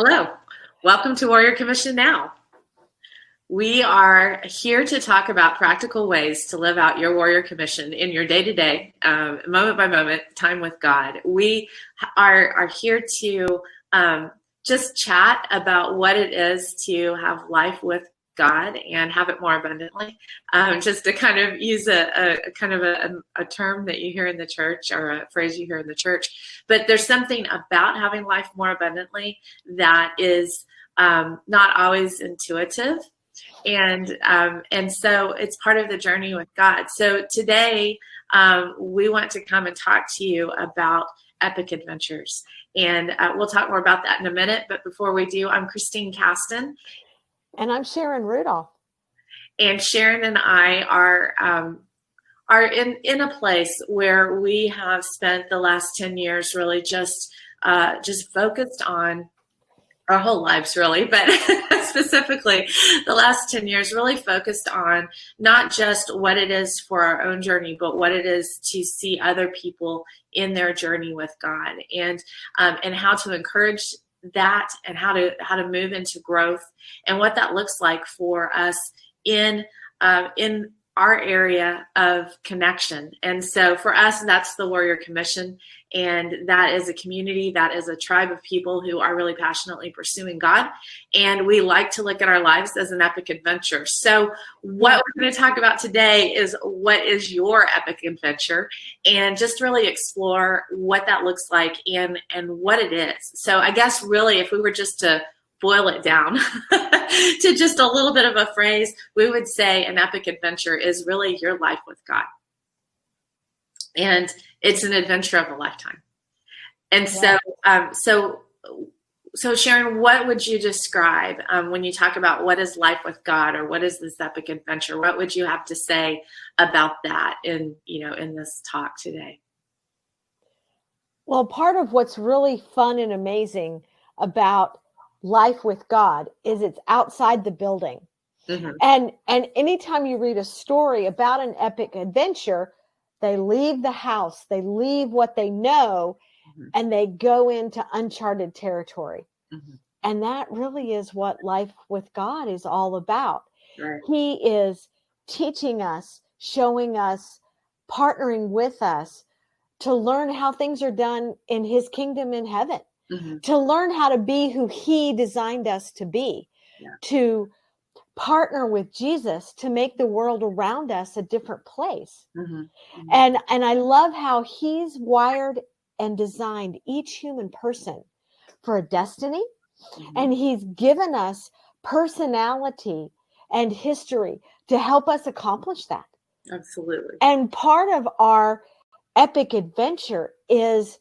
Hello, welcome to Warrior Commission Now. We are here to talk about practical ways to live out your warrior commission in your day-to-day, moment by moment time with God. We are here to just chat about what it is to have life with God and have it more abundantly. Just to kind of use a term that you hear in the church, or a phrase you hear in the church. But there's something about having life more abundantly that is not always intuitive. And so it's part of the journey with God. So today we want to come and talk to you about epic adventures. And we'll talk more about that in a minute. But before we do, I'm Christine Caston. And I'm Sharon Rudolph. And Sharon and I are in a place where we have spent the last 10 years really just focused on our whole lives, really, but specifically the last 10 years really focused on not just what it is for our own journey, but what it is to see other people in their journey with God, and how to encourage that, and how to move into growth, and what that looks like for us in our area of connection. And so for us, that's the Warrior Commission. And that is a community, that is a tribe of people who are really passionately pursuing God. And we like to look at our lives as an epic adventure. So what we're going to talk about today is, what is your epic adventure? And just really explore what that looks like and what it is. So I guess really, if we were just to boil it down to just a little bit of a phrase, we would say an epic adventure is really your life with God. And it's an adventure of a lifetime. And so Sharon, what would you describe when you talk about what is life with God, or what is this epic adventure? What would you have to say about that in this talk today? Well, part of what's really fun and amazing about life with God is it's outside the building. Mm-hmm. And anytime you read a story about an epic adventure, they leave the house, they leave what they know, mm-hmm. and they go into uncharted territory. Mm-hmm. And that really is what life with God is all about. Right. He is teaching us, showing us, partnering with us to learn how things are done in his kingdom in heaven. Mm-hmm. To learn how to be who he designed us to be, to partner with Jesus to make the world around us a different place. Mm-hmm. Mm-hmm. And I love how he's wired and designed each human person for a destiny. Mm-hmm. And he's given us personality and history to help us accomplish that. Absolutely. And part of our epic adventure is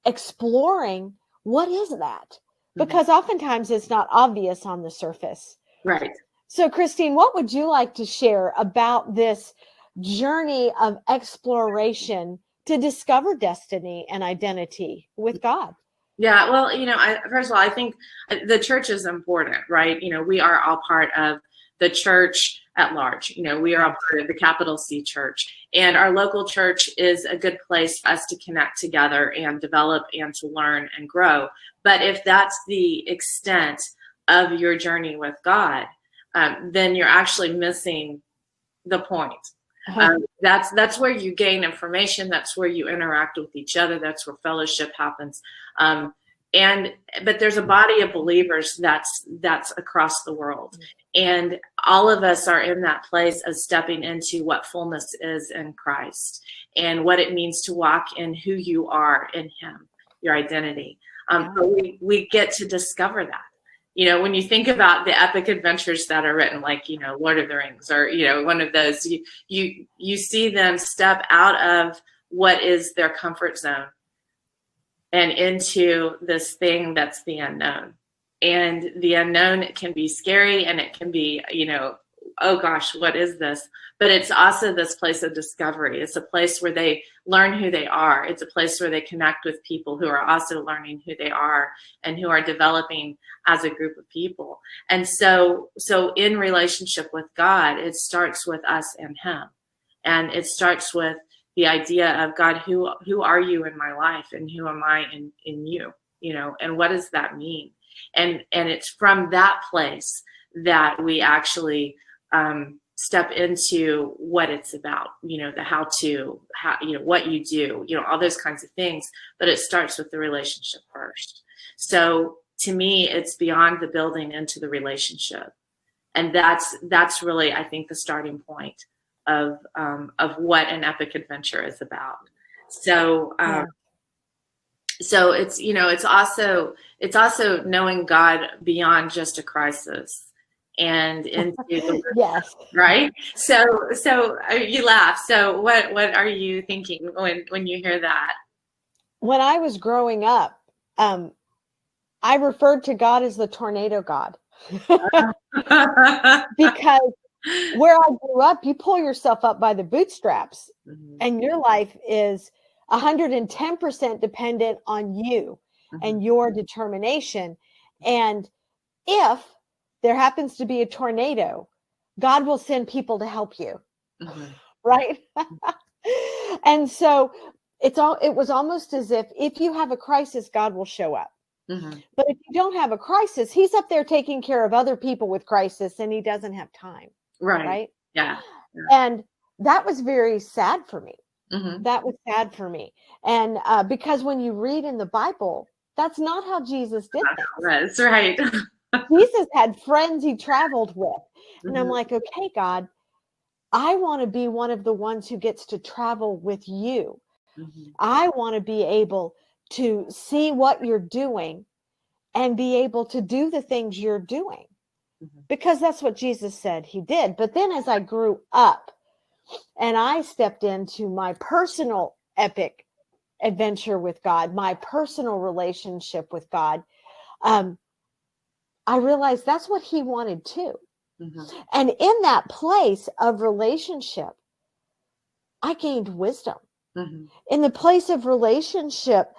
exploring, what is that? Because oftentimes it's not obvious on the surface. Right. So, Christine, what would you like to share about this journey of exploration to discover destiny and identity with God? Yeah, well, first of all, I think the church is important, right? We are all part of the church at large. We are all part of the capital C church, and our local church is a good place for us to connect together and develop and to learn and grow. But if that's the extent of your journey with God, then you're actually missing the point. That's where you gain information. That's where you interact with each other. That's where fellowship happens. But there's a body of believers that's across the world. And all of us are in that place of stepping into what fullness is in Christ, and what it means to walk in who you are in him, your identity. But we get to discover that. When you think about the epic adventures that are written, like, Lord of the Rings, or, one of those, you see them step out of what is their comfort zone and into this thing that's the unknown. And the unknown can be scary, and it can be, oh gosh, what is this? But it's also this place of discovery. It's a place where they learn who they are. It's a place where they connect with people who are also learning who they are and who are developing as a group of people. And so in relationship with God, it starts with us and him. And it starts with the idea of, God, who are you in my life, and who am I in you? and what does that mean? And it's from that place that we actually step into what it's about, the how, what you do, all those kinds of things. But it starts with the relationship first. So to me, it's beyond the building into the relationship. And that's really, I think, the starting point of what an epic adventure is about. So, so it's, it's also knowing God beyond just a crisis and into the, yes, right. So you laugh. So what are you thinking when you hear that? When I was growing up, I referred to God as the tornado God. Because where I grew up, you pull yourself up by the bootstraps, and your life is 110% dependent on you and your determination. And if there happens to be a tornado, God will send people to help you. Right? And so it was almost as if you have a crisis, God will show up. But if you don't have a crisis, he's up there taking care of other people with crisis, and he doesn't have time. Right? Yeah. And that was very sad for me. That was sad for me. And because when you read in the Bible, that's not how Jesus did things. That's right. Jesus had friends he traveled with. And I'm like, okay, God, I want to be one of the ones who gets to travel with you. I want to be able to see what you're doing and be able to do the things you're doing, because that's what Jesus said he did. But then as I grew up and I stepped into my personal epic adventure with God, my personal relationship with God, I realized that's what he wanted too. And in that place of relationship, I gained wisdom. In the place of relationship,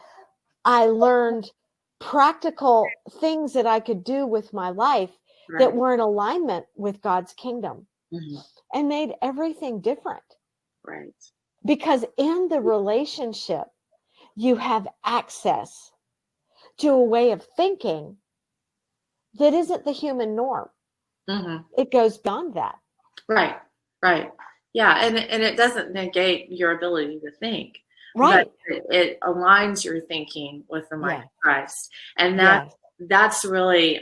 I learned practical things that I could do with my life that were in alignment with God's kingdom, and made everything different. Right. Because in the relationship, you have access to a way of thinking that isn't the human norm. It goes beyond that. Right. Yeah. And it doesn't negate your ability to think. Right. But it aligns your thinking with the mind of Christ. And that's really,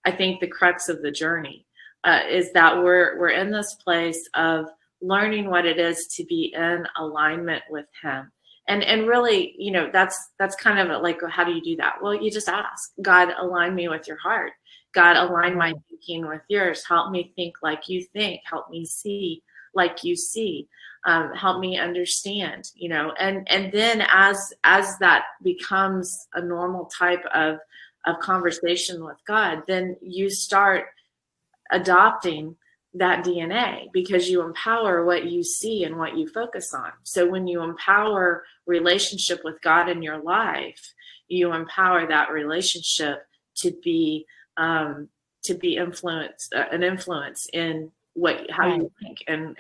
I think, the crux of the journey, is that we're in this place of learning what it is to be in alignment with him. And really, that's kind of like, how do you do that? Well, you just ask God, align me with your heart. God, align my thinking with yours. Help me think like you think. Help me see like you see. Help me understand, and then as that becomes a normal type of conversation with God, then you start adopting that DNA, because you empower what you see and what you focus on. So when you empower relationship with God in your life, you empower that relationship to be an influence in how you think and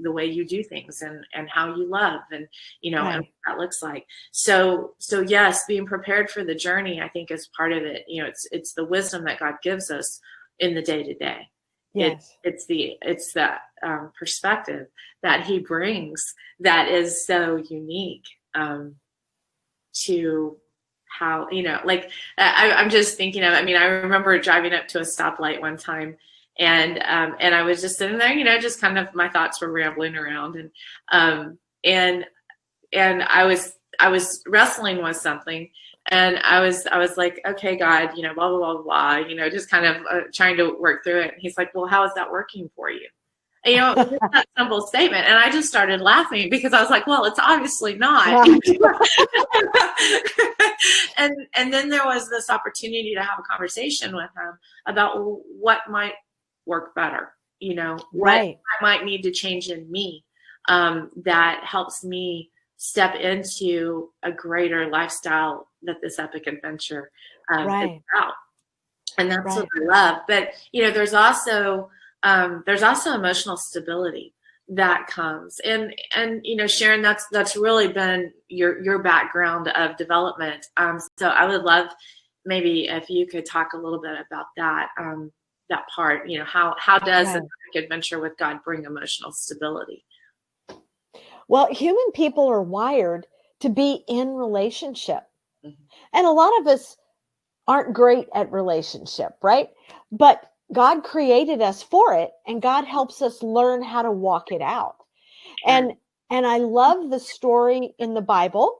the way you do things and how you love and and what that looks like. So yes, being prepared for the journey, I think, is part of it. It's the wisdom that God gives us in the day to day. It's that perspective that he brings that is so unique to how, I'm just thinking of, I remember driving up to a stoplight one time, and I was just sitting there, just kind of, my thoughts were rambling around, and I was wrestling with something, and I was like, okay, God, blah, blah, blah, blah, just kind of trying to work through it. And he's like, well, how is that working for you? And, it was just that simple statement. And I just started laughing, because I was like, well, it's obviously not. and then there was this opportunity to have a conversation with him about what might work better, what I might need to change in me, that helps me step into a greater lifestyle that this epic adventure is about. And that's what I love. But there's also emotional stability that comes. And Sharon, that's really been your background of development. So I would love maybe if you could talk a little bit about that part. How does an adventure with God bring emotional stability? Well, human people are wired to be in relationship. Mm-hmm. And a lot of us aren't great at relationship, right? But God created us for it, and God helps us learn how to walk it out. And I love the story in the Bible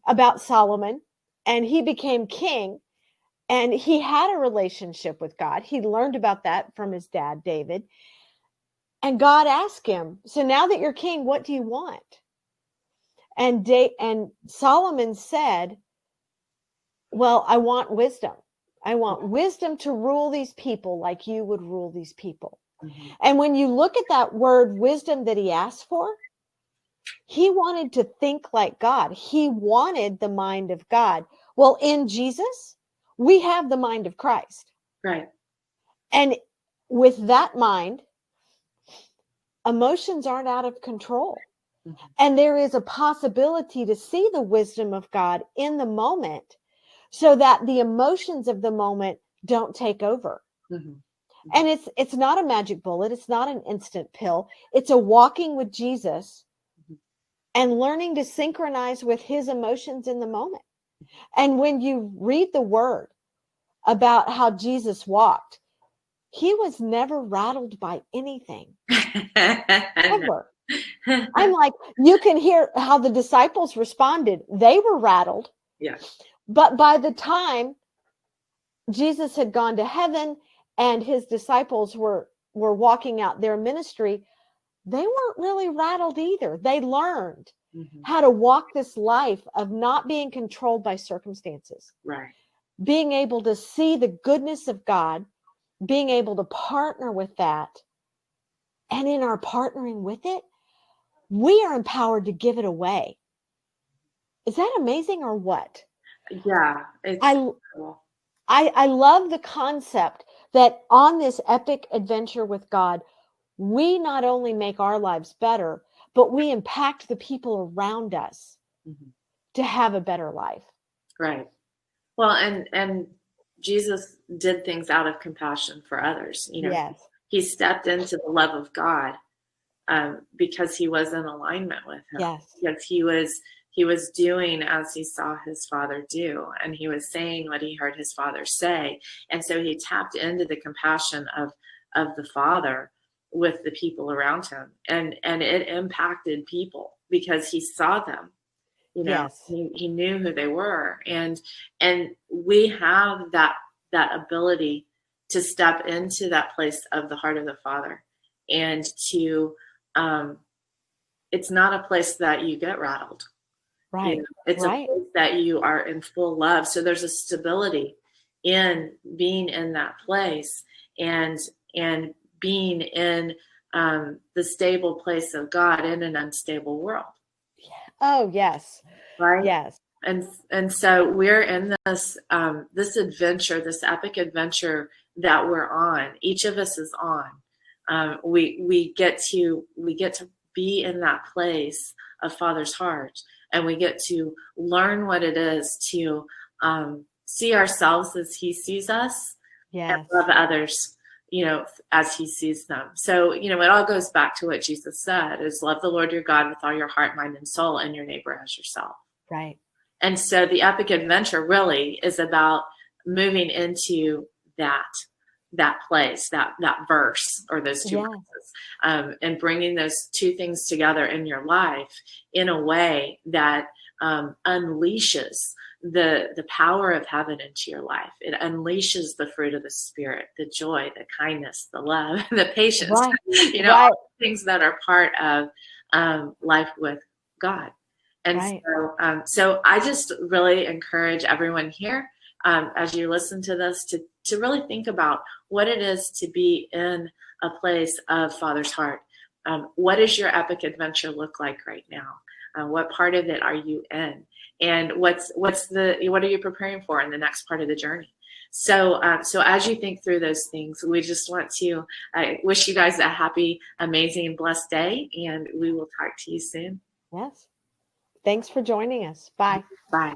about Solomon, and he became king, and he had a relationship with God. He learned about that from his dad, David. And God asked him, so now that you're king, what do you want? And Solomon said, well, I want wisdom. I want wisdom to rule these people like you would rule these people. Mm-hmm. And when you look at that word wisdom that he asked for, he wanted to think like God. He wanted the mind of God. Well, in Jesus, we have the mind of Christ. Right. And with that mind, emotions aren't out of control. Mm-hmm. And there is a possibility to see the wisdom of God in the moment so that the emotions of the moment don't take over. Mm-hmm. And it's not a magic bullet. It's not an instant pill. It's a walking with Jesus and learning to synchronize with his emotions in the moment. And when you read the word about how Jesus walked, he was never rattled by anything. Ever. I'm like, you can hear how the disciples responded. They were rattled. Yeah. But by the time Jesus had gone to heaven and his disciples were walking out their ministry, they weren't really rattled either. They learned how to walk this life of not being controlled by circumstances. Right. Being able to see the goodness of God, being able to partner with that. And in our partnering with it, we are empowered to give it away. Is that amazing or what? Yeah. I love the concept that on this epic adventure with God, we not only make our lives better, but we impact the people around us to have a better life. Right. Well, and Jesus did things out of compassion for others. Yes. He stepped into the love of God because he was in alignment with him. Yes. Because he was doing as he saw his Father do, and he was saying what he heard his Father say. And so he tapped into the compassion of the Father with the people around him. And it impacted people because he saw them. Yes. He knew who they were. And we have that ability to step into that place of the heart of the Father, and to it's not a place that you get rattled. Right. It's a place that you are in full love. So there's a stability in being in that place and being in the stable place of God in an unstable world. Oh, yes. Right. Yes. And so we're in this this adventure, this epic adventure that we're on. Each of us is on. We get to be in that place of Father's heart, and we get to learn what it is to see ourselves as he sees us, and love others, as he sees them. So, it all goes back to what Jesus said, is love the Lord your God with all your heart, mind, and soul, and your neighbor as yourself. Right. And so the epic adventure really is about moving into that place, that verse, or those two verses, and bringing those two things together in your life in a way that unleashes the power of heaven into your life. It unleashes the fruit of the Spirit, the joy, the kindness, the love, the patience, all the things that are part of life with God. And so I just really encourage everyone here, as you listen to this, to really think about what it is to be in a place of Father's heart. What does your epic adventure look like right now? What part of it are you in? And what are you preparing for in the next part of the journey? So, so as you think through those things, we just want to wish you guys a happy, amazing, blessed day, and we will talk to you soon. Yes. Thanks for joining us. Bye. Bye.